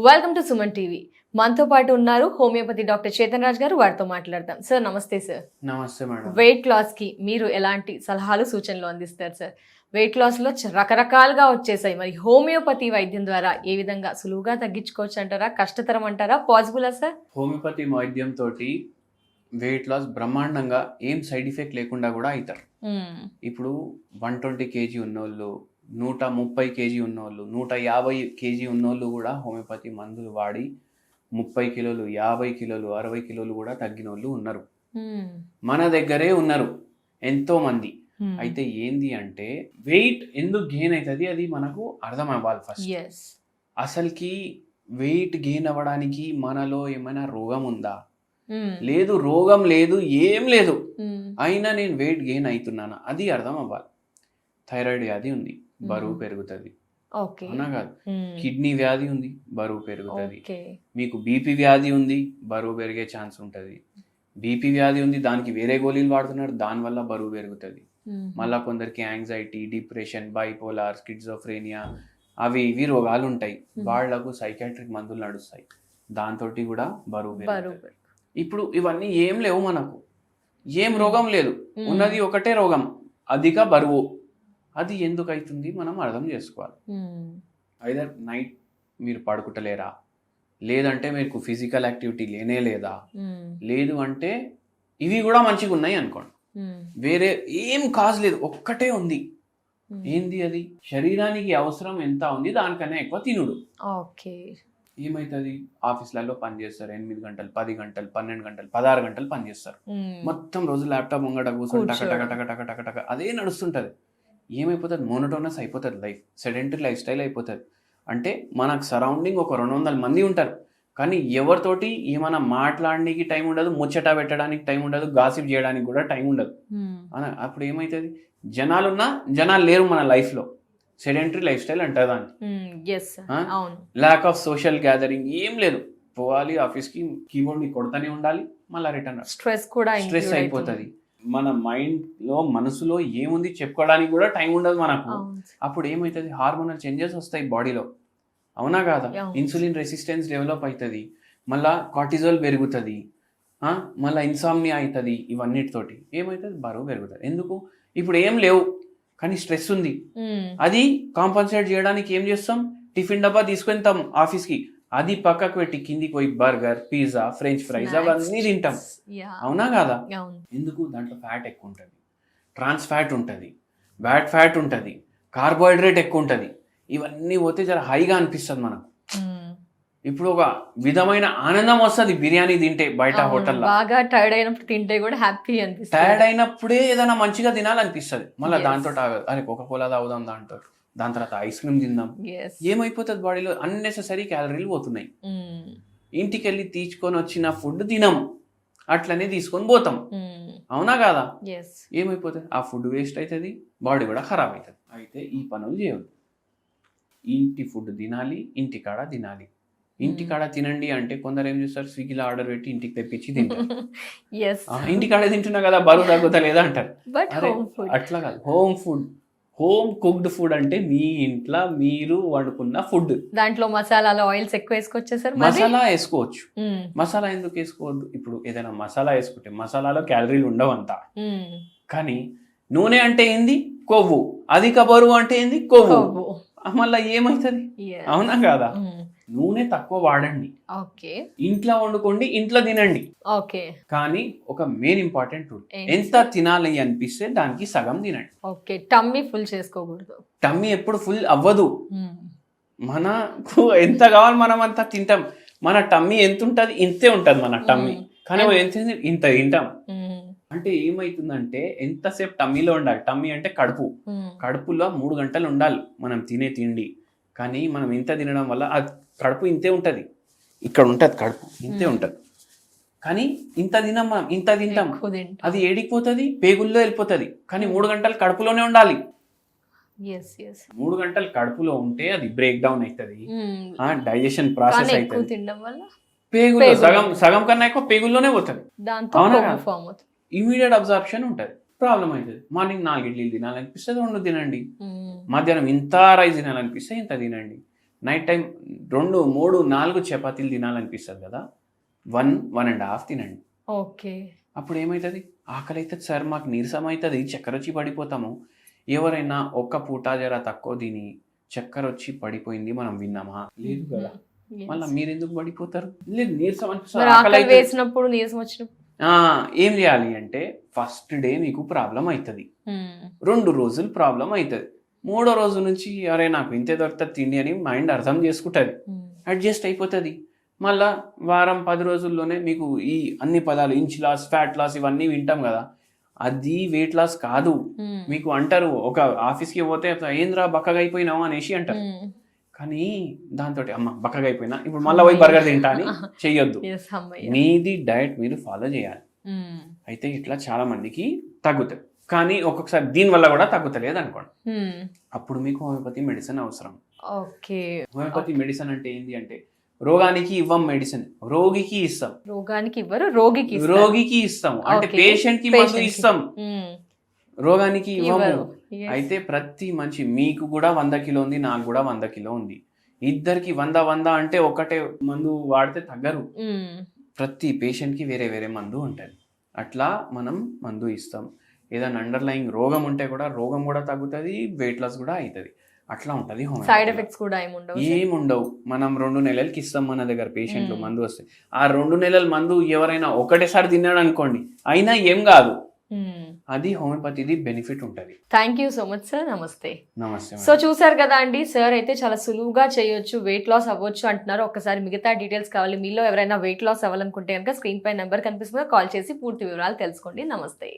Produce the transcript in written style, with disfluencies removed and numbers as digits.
Welcome to Suman TV. మనతో పాటు ఉన్నారు హోమియోపతి డాక్టర్ చేతన్ రాజ్ గారు. వారితో మాట్లాడదాం. సార్ నమస్తే సార్. నమస్తే మేడం. వెయిట్ లాస్ కి మీరు ఎలాంటి సలహాలు సూచనలు అందిస్తారు సార్? వెయిట్ లాస్ లో రకరకాలుగా వచ్చేసాయి, మరి హోమియోపతి వైద్యం ద్వారా ఏ విధంగా సులువుగా తగ్గించుకోవచ్చు అంటారా, కష్టతరం అంటారా, పాసిబులా సార్? హోమియోపతి వైద్యం తోటి వెయిట్ లాస్ బ్రహ్మాండంగా ఏం సైడ్ ఎఫెక్ట్ లేకుండా కూడా అవుతారు. ఇప్పుడు 120 కేజీ ఉన్నోళ్ళు, 130 కేజీ ఉన్నోళ్ళు, 150 కేజీ ఉన్నోళ్ళు కూడా హోమియోపతి మందులు వాడి 30 కిలోలు, 50 కిలోలు, 60 కిలోలు కూడా తగ్గిన వాళ్ళు ఉన్నారు. మన దగ్గరే ఉన్నారు ఎంతో మంది. అయితే ఏంది అంటే వెయిట్ ఎందుకు గెయిన్ అవుతుంది అది మనకు అర్థం అవ్వాలి ఫస్ట్. అసలుకి వెయిట్ గెయిన్ అవ్వడానికి మనలో ఏమైనా రోగం ఉందా? లేదు, రోగం లేదు, ఏం లేదు, అయినా నేను వెయిట్ గెయిన్ అవుతున్నానా అది అర్థం అవ్వాలి. థైరాయిడ్ వ్యాధి ఉంది, బరువు పెరుగుతుంది, అవునా కాదు? కిడ్నీ వ్యాధి ఉంది, బరువు పెరుగుతుంది. మీకు బీపీ వ్యాధి ఉంది, బరువు పెరిగే ఛాన్స్ ఉంటుంది. బీపీ వ్యాధి ఉంది, దానికి వేరే గోళీలు వాడుతున్నారు, దానివల్ల బరువు పెరుగుతుంది. మళ్ళా కొందరికి యాంగ్జైటీ, డిప్రెషన్, బైపోలార్, స్కిజోఫ్రేనియా, అవి ఇవి రోగాలు ఉంటాయి. వాళ్లకు సైకాట్రిక్ మందులు నడుస్తాయి, దాంతో కూడా బరువు పెరుగుతుంది. ఇప్పుడు ఇవన్నీ ఏం లేవు, మనకు ఏం రోగం లేదు, ఉన్నది ఒకటే రోగం, అధిక బరువు. అది ఎందుకు అవుతుంది మనం అర్థం చేసుకోవాలి. ఐదర్ నైట్ మీరు పడుకుంటలేరా, లేదంటే మీకు ఫిజికల్ యాక్టివిటీ లేనే లేదా, లేదు అంటే ఇవి కూడా మంచిగా ఉన్నాయి అనుకోండి, వేరే ఏం కాజ్ లేదు, ఒక్కటే ఉంది. ఏంది అది? శరీరానికి అవసరం ఎంత ఉంది దానికన్నా ఎక్కువ తినుడు. ఏమైతుంది? ఆఫీసులలో పనిచేస్తారు 8 గంటలు, 10 గంటలు, 12 గంటలు, 16 గంటలు పనిచేస్తారు. మొత్తం రోజు ల్యాప్టాప్ ముంగట కూర్చొని టక అదే నడుస్తుంటది. ఏమైపోతుంది? మోనోటోనస్ అయిపోతుంది లైఫ్, సెడెంటరీ లైఫ్ స్టైల్ అయిపోతుంది. అంటే మనకు సరౌండింగ్ ఒక 200 మంది ఉంటారు, కానీ ఎవరితోటి ఏమైనా మాట్లాడడానికి టైం ఉండదు, ముచ్చట పెట్టడానికి టైం ఉండదు, గాసిప్ చేయడానికి కూడా టైం ఉండదు. అప్పుడు ఏమవుతుంది? జనాలు లేరు మన లైఫ్లో. సెడెంటరీ లైఫ్ స్టైల్ అంటారు దాన్ని. ల్యాక్ ఆఫ్ సోషల్ గ్యాదరింగ్ ఏం లేదు. పోవాలి ఆఫీస్కి, కీబోర్డ్ ని కొడతానే ఉండాలి, మళ్ళీ రిటర్న్. స్ట్రెస్ అయిపోతుంది. మన మైండ్ లో, మనసులో ఏముంది చెప్పుకోవడానికి కూడా టైం ఉండదు మనకు. అప్పుడు ఏమవుతుంది? హార్మోనల్ చేంజెస్ వస్తాయి బాడీలో, అవునా కాదా? ఇన్సులిన్ రెసిస్టెన్స్ డెవలప్ అవుతుంది, మళ్ళా కార్టిజోల్ పెరుగుతుంది, మళ్ళీ ఇన్సామ్నియా అవుతుంది. ఇవన్నిటితోటి ఏమవుతుంది? బరువు పెరుగుతుంది. ఎందుకు? ఇప్పుడు ఏం లేవు కానీ స్ట్రెస్ ఉంది. అది కాంపన్సేట్ చేయడానికి ఏం చేస్తాం? టిఫిన్ డబ్బా తీసుకెళ్తాం ఆఫీస్కి, అది పక్కకు పెట్టి కిందికి పోయి బర్గర్, పిజ్జా, ఫ్రెంచ్ ఫ్రైస్ అవన్నీ తింటాం, అవునా కాదా? ఎందుకు? దాంట్లో ఫ్యాట్ ఎక్కువ ఉంటుంది, ట్రాన్స్ ఫ్యాట్ ఉంటుంది, బ్యాడ్ ఫ్యాట్ ఉంటుంది, కార్బోహైడ్రేట్ ఎక్కువ ఉంటుంది. ఇవన్నీ పోతే జర హైగా అనిపిస్తుంది మనకు. ఇప్పుడు ఒక విధమైన ఆనందం వస్తుంది బిర్యానీ తింటే, బయట హోటల్లో బాగా టైర్డ్ అయినప్పుడు తింటే కూడా హ్యాపీ అనిపిస్తుంది. టైర్డ్ అయినప్పుడే ఏదైనా మంచిగా తినాలనిపిస్తుంది. మళ్ళీ దాంతో అరే కోకా-కోలా తాగుదాం, దాని తర్వాత ఐస్ క్రీమ్ తిందాం. ఏమైపోతుంది? బాడీలో అన్నెసెసరీ క్యాలరీలు పోతున్నాయి. ఇంటికి వెళ్ళి తీసుకొని వచ్చిన ఫుడ్ తినం, అట్లనే తీసుకొని పోతాం, అవునా కాదా? ఏమైపోతుంది? ఆ ఫుడ్ వేస్ట్ అవుతుంది, బాడీ కూడా ఖరాబ్ అవుతుంది. అయితే ఈ పనులు చేయవద్దు. ఇంటి ఫుడ్ తినాలి, ఇంటికాడ తినాలి. ఇంటికాడ తినండి అంటే కొందరు ఏం చేస్తారు? స్విగ్గీలో ఆర్డర్ పెట్టి ఇంటికి తెప్పించి తింటారు. ఇంటికాడ తింటున్నా కదా బరువు తగ్గుతలేదా అంటారు. అట్లా కాదు. Home food, home cooked food అంటే మీ ఇంట్లో మీరు వండుకున్న ఫుడ్. దాంట్లో మసాలాలు, ఆయిల్స్ ఎక్కువ వేసుకోవచ్చు. మసాలా వేసుకోవచ్చు. మసాలా ఎందుకు వేసుకోవద్దు? ఇప్పుడు ఏదైనా మసాలా వేసుకుంటే మసాలాలో క్యాలరీలు ఉండవంతా, కానీ నూనె అంటే ఏంది? కొవ్వు. అధిక బరువు అంటే ఏంది? కొవ్వు. మళ్ళీ ఏమవుతుంది? అవునా కాదా? నూనె తక్కువ వాడండి, ఇంట్లో వండుకోండి, ఇంట్లో తినండి. కానీ ఒక మెయిన్ ఇంపార్టెంట్ రూల్, ఎంత తినాలి అనిపిస్తే దానికి సగం తినండి. టమ్మీ ఫుల్ చేసుకోకూడదు. టమ్మీ ఎప్పుడు ఫుల్ అవ్వదు. మనకు ఎంత కావాలి మనం అంతా తింటాం. మన టమ్మీ ఎంత ఉంటుంది? ఇంతే ఉంటుంది మన టమ్మీ, కానీ ఎంత ఇంత తింటాం. అంటే ఏమైతుందంటే ఎంతసేపు టమ్మీలో ఉండాలి? టమ్మీ అంటే కడుపు, కడుపులో 3 గంటలు ఉండాలి మనం తినే తిండి. కానీ మనం ఇంత తినడం వల్ల అది కడుపు ఇంతే ఉంటుంది, ఇక్కడ ఉంటుంది కడుపు ఇంతే ఉంటుంది, కానీ ఇంత తినం మనం, ఇంత తింటాం. అది ఏడికిపోతుంది? పేగుల్లో వెళ్ళిపోతుంది. కానీ 3 గంటలు కడుపులోనే ఉండాలి. 3 గంటలు కడుపులో ఉంటే అది బ్రేక్ డౌన్ అవుతుంది, డైజెషన్ ప్రాసెస్ అవుతుంది. పేగుల్లో సగం కన్నా ఎక్కువ పేగుల్లోనే పోతుంది, ఇమీడియట్ అబ్జార్ప్షన్ ఉంటుంది. ప్రాబ్లం అవుతుంది. మార్నింగ్ 4 ఇడ్లీలు తినాలనిపిస్తే 2 తినండి, మధ్యాహ్నం ఇంత రైస్ తినాలనిపిస్తే ఇంత తినండి, నైట్ టైం 2, 3, 4 చపాతీలు తినాలనిపిస్తుంది కదా, 1.5 తినండి. ఓకే. అప్పుడు ఏమవుతుంది, ఆకలి అవుతుంది సార్, మాకు నీరసం అవుతుంది, చక్కెర వచ్చి పడిపోతాము. ఎవరైనా ఒక్క పూట జర తక్కువ తిని చక్కెర వచ్చి పడిపోయింది మనం విన్నామా? లేదు కదా. మళ్ళీ మీరు ఎందుకు పడిపోతారు? లేదు, నీరసం అనిపిస్తుంది, మరి ఆకలి ఆకలి అవుతుంది. వేసినప్పుడు నీరసం వచ్చినప్పుడు ఏం చేయాలి అంటే ఫస్ట్ డే మీకు ప్రాబ్లం అవుతుంది, 2 రోజులు ప్రాబ్లం అవుతుంది, 3వ రోజు నుంచి అరే నాకు ఇంతే దొరుకుతుంది తిండి అని మైండ్ అర్థం చేసుకుంటుంది, అడ్జస్ట్ అయిపోతుంది. మళ్ళా వారం 10 రోజుల్లోనే మీకు ఈ అన్ని పదాలు ఇంచ్ లాస్, ఫ్యాట్ లాస్ ఇవన్నీ వింటాం కదా, అది వెయిట్ లాస్ కాదు. మీకు అంటారు, ఒక ఆఫీస్కి పోతే ఏంద్రా బక్కగా అయిపోయినావు అనేసి అంటారు, కానీ దాంతో అమ్మ బక్కగా అయిపోయినా ఇప్పుడు మళ్ళీ పోయి బర్గర్ తింటా అని చెయ్యొద్దు. మీది డైట్ మీరు ఫాలో చేయాలి. అయితే ఇట్లా చాలా మందికి తగ్గుతాయి, కానీ ఒక్కొక్కసారి దీని వల్ల కూడా తగ్గుతలేదు అనుకోండి, అప్పుడు మీకు హోమియోపతి మెడిసిన్ అవసరం. ఓకే. హోమియోపతి మెడిసిన్ అంటే ఏంటి అంటే రోగానికి ఇవ్వం మెడిసిన్, రోగికి ఇస్తాం. రోగానికి ఇవ్వరు, రోగికి ఇస్తాం. అంటే పేషెంట్ కి మందు ఇస్తాం, రోగానికి ఇవ్వము. అయితే ప్రతి మనిషి, మీకు కూడా 100 కిలో ఉంది, నాకు కూడా 100 కిలో ఉంది, ఇద్దరికి 100 అంటే ఒకటే మందు వాడితే తగ్గరు. ప్రతి పేషెంట్ కి వేరే వేరే మందు ఉంటుంది. అట్లా మనం మందు ఇస్తాం. ఏదైనా అండర్లయింగ్ రోగం ఉంటే కూడా రోగం కూడా తగ్గుతుంది, వెయిట్ లాస్ కూడా అవుతుంది. అట్లా ఉంటుంది. సైడ్ ఎఫెక్ట్స్ కూడా ఏముండవు. మనం 2 నెలలకి ఇస్తాం మన దగ్గర పేషెంట్లు మందు వస్తే, ఆ 2 నెలల మందు ఎవరైనా ఒకటేసారి తిన్నాడు అనుకోండి అయినా ఏం కాదు. అది హోమియోపతిది బెనిఫిట్ ఉంటుంది. Thank you so much sir. నమస్తే. నమస్తే. సో చూసారు కదా అండి, సార్ అయితే చాలా సులువుగా చేయొచ్చు, వెయిట్ లాస్ అవ్వచ్చు అంటున్నారు. ఒకసారి మిగతా డీటెయిల్స్ కావాలి, మీలో ఎవరైనా వెయిట్ లాస్ అవ్వాలనుకుంటే కనుక స్క్రీన్ పై నెంబర్ కనిపిస్తుందో కాల్ చేసి పూర్తి వివరాలు తెలుసుకోండి. నమస్తే.